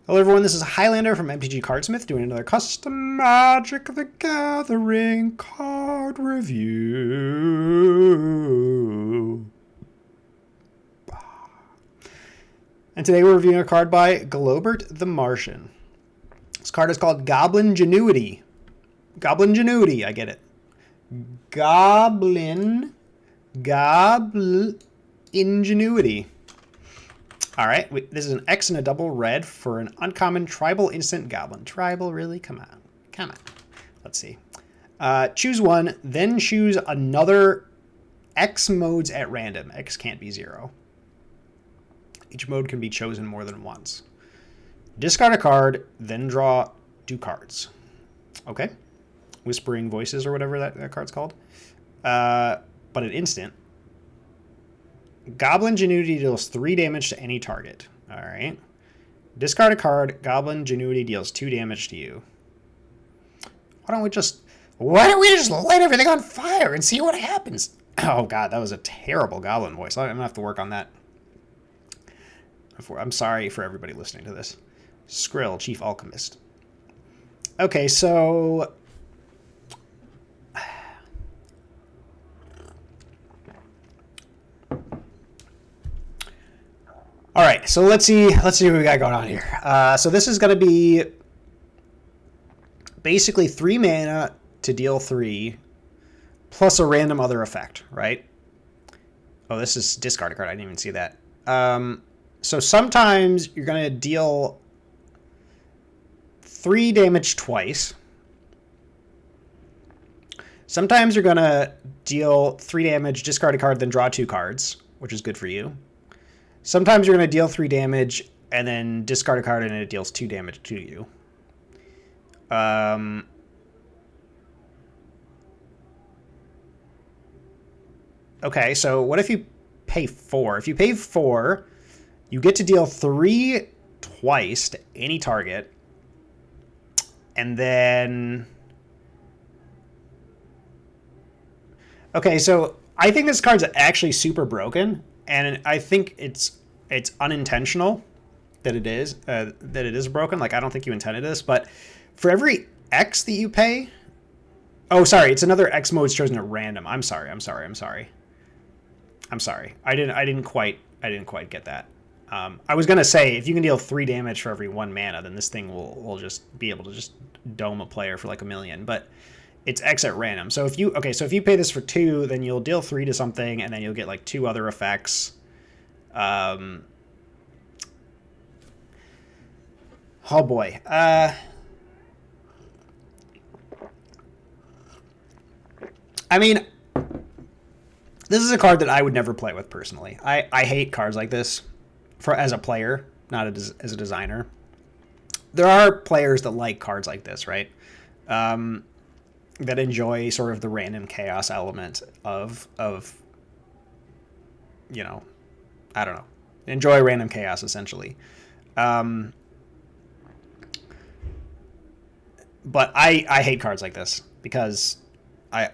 Hello everyone, this is Highlander from MTG Cardsmith doing another custom Magic the Gathering card review. And today we're reviewing a card by Globert-the-Martian. This card is called Goblin Genuity. Goblin Genuity, I get it. Goblin Ingenuity. Alright, this is an X and a double red for an uncommon tribal instant goblin. Tribal, really? Come on. Come on. Let's see. Choose one, then choose another X modes at random. X can't be 0. Each mode can be chosen more than once. Discard a card, then draw 2 cards. Okay. Whispering Voices or whatever that card's called. But an instant. Goblin Genuity deals 3 damage to any target. Alright. Discard a card. Goblin Genuity deals 2 damage to you. Why don't we just light everything on fire and see what happens? Oh god, that was a terrible goblin voice. I'm gonna have to work on that. I'm sorry for everybody listening to this. Skrill, Chief Alchemist. Okay, so all right, so let's see what we got going on here. So this is going to be basically 3 mana to deal 3, plus a random other effect, right? Oh, this is discard a card. I didn't even see that. So sometimes you're going to deal 3 damage twice. Sometimes you're going to deal 3 damage, discard a card, then draw 2 cards, which is good for you. Sometimes you're going to deal 3 damage and then discard a card and it deals 2 damage to you. Okay, so what if you pay 4? If you pay 4, you get to deal 3 twice to any target. And then... Okay, so I think this card's actually super broken. And I think it's unintentional that it is broken. Like, I don't think you intended this, but for every X that you pay, oh, sorry, it's another X modes chosen at random. I'm sorry. I didn't quite get that. I was gonna say if you can deal 3 damage for every 1 mana, then this thing will just be able to just dome a player for like 1,000,000. But it's X at random. So if you pay this for 2, then you'll deal 3 to something, and then you'll get like 2 other effects. Oh boy. I mean, this is a card that I would never play with personally. I hate cards like this as a player, not as a designer. There are players that like cards like this, right? That enjoy sort of the random chaos element of you know, I don't know, enjoy random chaos essentially. But I hate cards like this because I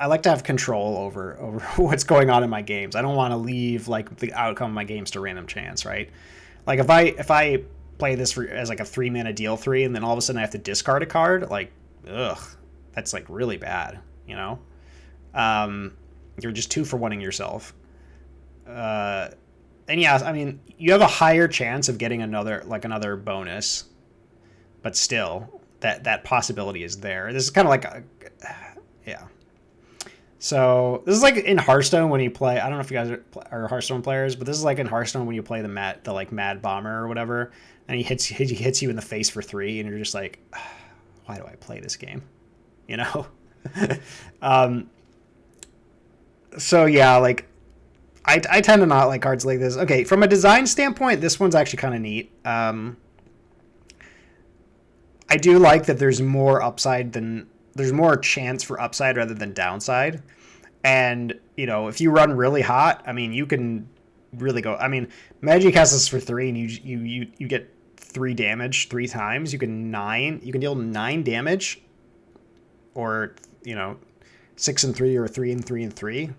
like to have control over what's going on in my games. I don't want to leave like the outcome of my games to random chance, right? Like if I play this as like a 3 mana deal 3, and then all of a sudden I have to discard a card, like, ugh, that's like really bad, you know? You're just 2 for 1ing yourself. And yeah, I mean, you have a higher chance of getting another bonus, but still, that possibility is there. This is kind of like yeah. So this is like in Hearthstone when you play. I don't know if you guys are Hearthstone players, but this is like in Hearthstone when you play the Mad Bomber or whatever, and he hits you in the face for 3, and you're just like, why do I play this game? You know. So yeah, like I tend to not like cards like this. Okay, from a design standpoint, this one's actually kind of neat. I do like that there's more chance for upside rather than downside. And, you know, if you run really hot, I mean, you can really go. I mean, Magic casts this for 3 and you get 3 damage 3 times. You can deal 9 damage, or, you know, 6 and 3 or 3 and 3 and 3.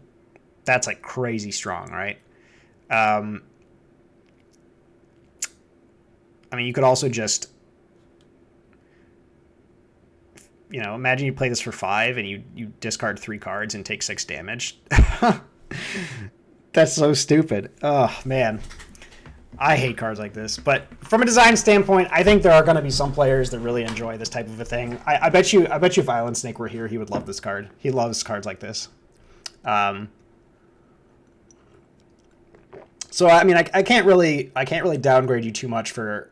That's like crazy strong, right? I mean, you could also just, imagine you play this for 5 and you discard 3 cards and take 6 damage. That's so stupid. Oh, man. I hate cards like this. But from a design standpoint, I think there are going to be some players that really enjoy this type of a thing. I bet you if Island Snake were here, he would love this card. He loves cards like this. So I mean, I can't really downgrade you too much for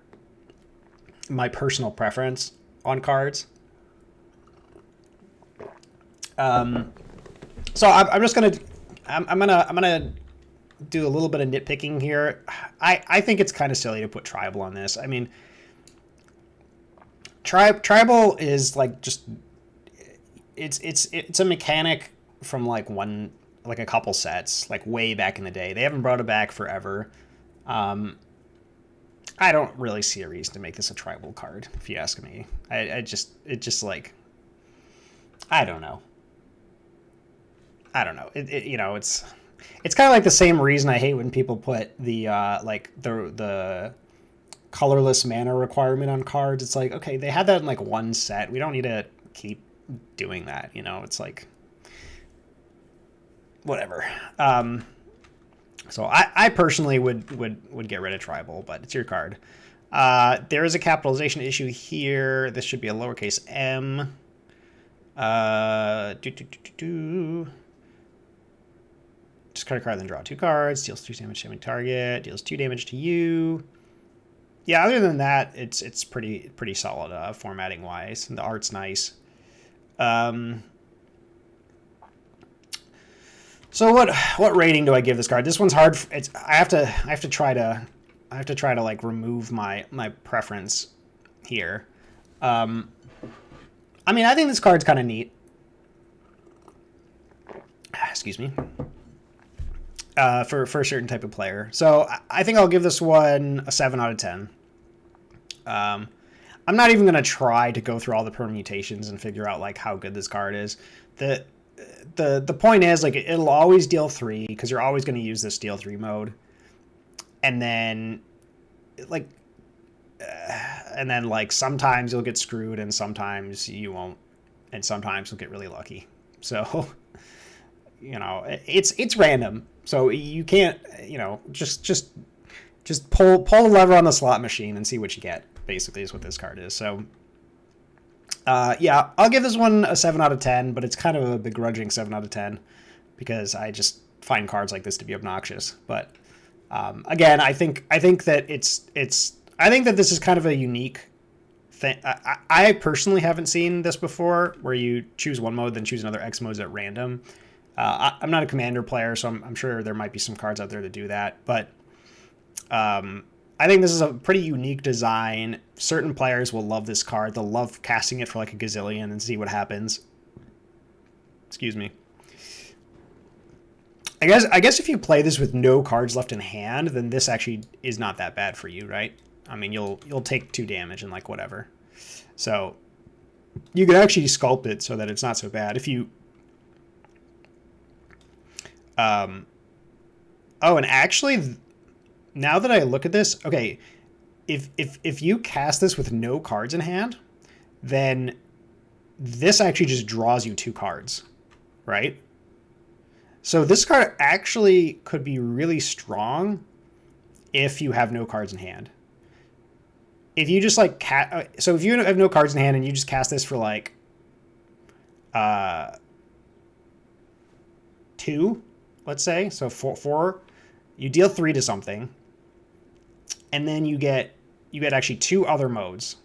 my personal preference on cards. So I'm just gonna I'm gonna do a little bit of nitpicking here. I think it's kind of silly to put tribal on this. I mean, tribal is like just it's a mechanic from like a couple sets, like way back in the day. They haven't brought it back forever. I don't really see a reason to make this a tribal card, if you ask me. It just like, I don't know. It's kind of like the same reason I hate when people put the the colorless mana requirement on cards. It's like, okay, they had that in like one set. We don't need to keep doing that. It's like, whatever. So I personally would get rid of tribal, but it's your card. There is a capitalization issue here. This should be a lowercase m. Discard a card, then draw 2 cards. Deals 3 damage to enemy target. Deals 2 damage to you. Yeah, other than that, it's pretty solid formatting wise, and the art's nice. So what rating do I give this card? This one's hard. I have to try to like remove my preference here. I mean, I think this card's kind of neat. Excuse me. For a certain type of player. So I think I'll give this one a 7 out of 10. I'm not even going to try to go through all the permutations and figure out like how good this card is. The point is, like, it'll always deal 3 because you're always going to use this deal 3 mode. And then like sometimes you'll get screwed and sometimes you won't, and sometimes you'll get really lucky. So it's random. So you can't, just pull the lever on the slot machine and see what you get, basically, is what this card is. So, yeah, I'll give this one a 7 out of 10, but it's kind of a begrudging 7 out of 10 because I just find cards like this to be obnoxious. But, again, I think that I think that this is kind of a unique thing. I personally haven't seen this before, where you choose one mode, then choose another X modes at random. I'm not a commander player, so I'm sure there might be some cards out there that do that. But I think this is a pretty unique design. Certain players will love this card. They'll love casting it for like a gazillion and see what happens. Excuse me. I guess if you play this with no cards left in hand, then this actually is not that bad for you, right? I mean, you'll take 2 damage and like whatever. So you can actually sculpt it so that it's not so bad. If you oh, and actually, now that I look at this, okay, if you cast this with no cards in hand, then this actually just draws you 2 cards, right? So this card actually could be really strong if you have no cards in hand. If you just like so if you have no cards in hand and you just cast this for like 2, let's say, so 4, you deal 3 to something, and then you get actually 2 other modes.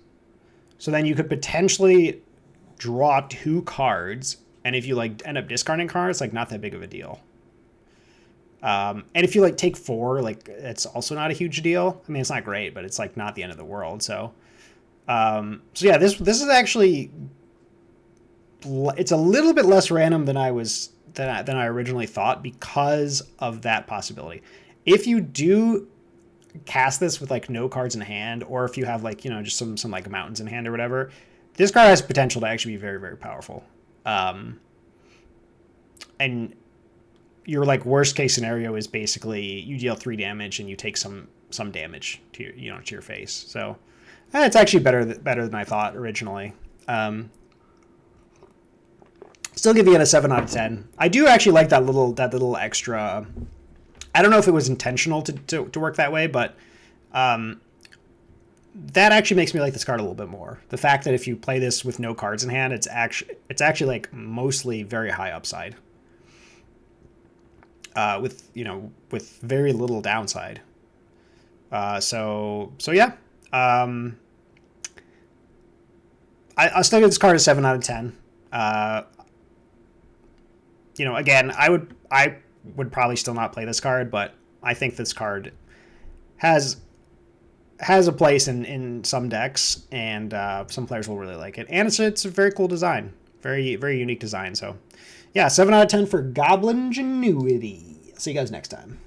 So then you could potentially draw 2 cards, and if you like end up discarding cards, like not that big of a deal. And if you like take 4, like it's also not a huge deal. I mean, it's not great, but it's like not the end of the world. So, so yeah, this is actually, it's a little bit less random than I originally thought because of that possibility. If you do cast this with like no cards in hand, or if you have like, just some like mountains in hand or whatever, this card has potential to actually be very, very powerful. And your like worst case scenario is basically you deal 3 damage and you take some some damage to your, to your face. So it's actually better than I thought originally. Still give it a 7 out of 10. I do actually like that little extra. I don't know if it was intentional to work that way, but that actually makes me like this card a little bit more. The fact that if you play this with no cards in hand, it's actually like mostly very high upside. With very little downside. So yeah. I'll still give this card a 7 out of 10. Again, I would probably still not play this card, but I think this card has a place in some decks, and some players will really like it. And it's a very cool design, very very unique design. So, yeah, 7 out of 10 for Goblin Genuity. See you guys next time.